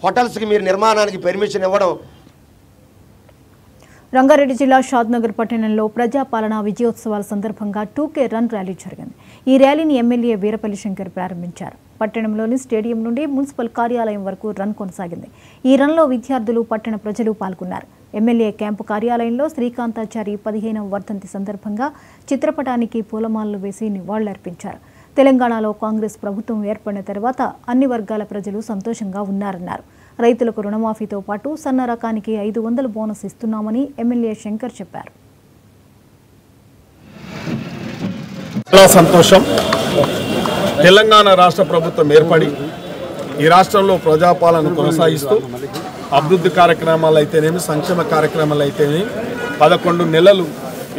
హోటల్స్కి మీరు నిర్మాణానికి పర్మిషన్ ఇవ్వడం. రంగారెడ్డి జిల్లా షాద్నగర్ పట్టణంలో ప్రజాపాలన విజయోత్సవాల సందర్భంగా 2K రన్ ర్యాలీ జరిగింది. ఈ ర్యాలీని ఎమ్మెల్యే వీరపల్లి శంకర్ ప్రారంభించారు. పట్టణంలోని స్టేడియం నుండి మున్సిపల్ కార్యాలయం వరకు రన్ కొనసాగింది. ఈ రన్లో విద్యార్థులు, పట్టణ ప్రజలు పాల్గొన్నారు. ఎమ్మెల్యే క్యాంపు కార్యాలయంలో శ్రీకాంతాచారి 15వ వర్ధంతి సందర్భంగా చిత్రపటానికి పూలమాలలు వేసి నివాళులర్పించారు. తెలంగాణలో కాంగ్రెస్ ప్రభుత్వం ఏర్పడిన తర్వాత అన్ని వర్గాల ప్రజలు సంతోషంగా ఉన్నారన్నారు. రైతులకు రుణమాఫీతో పాటు సన్న రకానికి 500 బోనస్ ఇస్తున్నామని ఎమ్మెల్యే శంకర్ చెప్పారు. చాలా సంతోషం. తెలంగాణ రాష్ట్ర ప్రభుత్వం ఏర్పడి ఈ రాష్ట్రంలో ప్రజాపాలన కొనసాగిస్తూ అభివృద్ధి కార్యక్రమాలు అయితేనేమి, సంక్షేమ కార్యక్రమాలు అయితేనేమి 11 నెలలు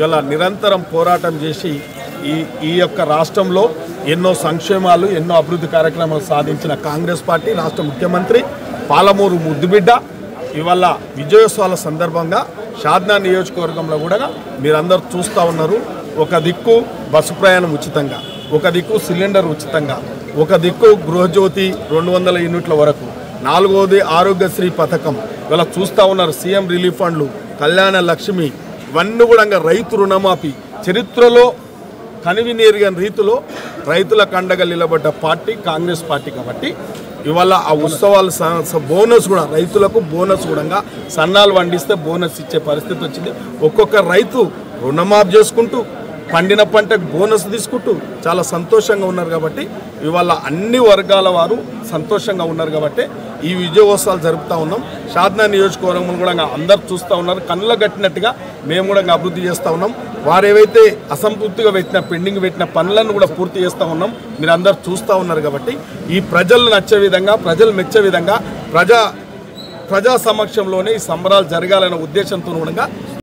ఇలా నిరంతరం పోరాటం చేసి ఈ యొక్క రాష్ట్రంలో ఎన్నో సంక్షేమాలు, ఎన్నో అభివృద్ధి కార్యక్రమాలు సాధించిన కాంగ్రెస్ పార్టీ రాష్ట్ర ముఖ్యమంత్రి పాలమూరు ముద్దుబిడ్డ ఇవాళ విజయోత్సవాల సందర్భంగా షాద్నా నియోజకవర్గంలో కూడా మీరందరూ చూస్తూ ఉన్నారు. ఒక దిక్కు బస్సు ప్రయాణం ఉచితంగా, ఒక దిక్కు సిలిండర్ ఉచితంగా, ఒక దిక్కు గృహజ్యోతి 200 యూనిట్ల వరకు, 4వది ఆరోగ్యశ్రీ పథకం ఇవాళ చూస్తూ ఉన్నారు. సీఎం రిలీఫ్ ఫండ్లు, కళ్యాణ లక్ష్మి, ఇవన్నీ కూడా రైతు రుణమాఫీ చరిత్రలో కనివినేరుగని రీతిలో రైతులకు అండగా నిలబడ్డ పార్టీ కాంగ్రెస్ పార్టీ. కాబట్టి ఇవాళ ఆ ఉత్సవాలు బోనస్ కూడా రైతులకు బోనస్ కూడా సన్నాలు వండిస్తే బోనస్ ఇచ్చే పరిస్థితి వచ్చింది. ఒక్కొక్క రైతు రుణమాఫీ చేసుకుంటూ పండిన పంటకు బోనస్ తీసుకుంటూ చాలా సంతోషంగా ఉన్నారు. కాబట్టి ఇవాళ అన్ని వర్గాల వారు సంతోషంగా ఉన్నారు. కాబట్టి ఈ విజయోత్సవాలు జరుపుతూ ఉన్నాం. షాద్నా నియోజకవర్గం కూడా అందరు చూస్తూ ఉన్నారు. కళ్ళ కట్టినట్టుగా మేము కూడా అభివృద్ధి చేస్తూ ఉన్నాం. వారు ఏవైతే అసంపూర్తిగా పెండింగ్ పెట్టిన పనులను కూడా పూర్తి చేస్తూ ఉన్నాం. మీరు అందరు చూస్తూ ఉన్నారు. కాబట్టి ఈ ప్రజలు నచ్చే విధంగా, ప్రజలు మెచ్చే విధంగా ప్రజా సమక్షంలోనే ఈ సంబరాలు జరగాలనే ఉద్దేశంతో కూడా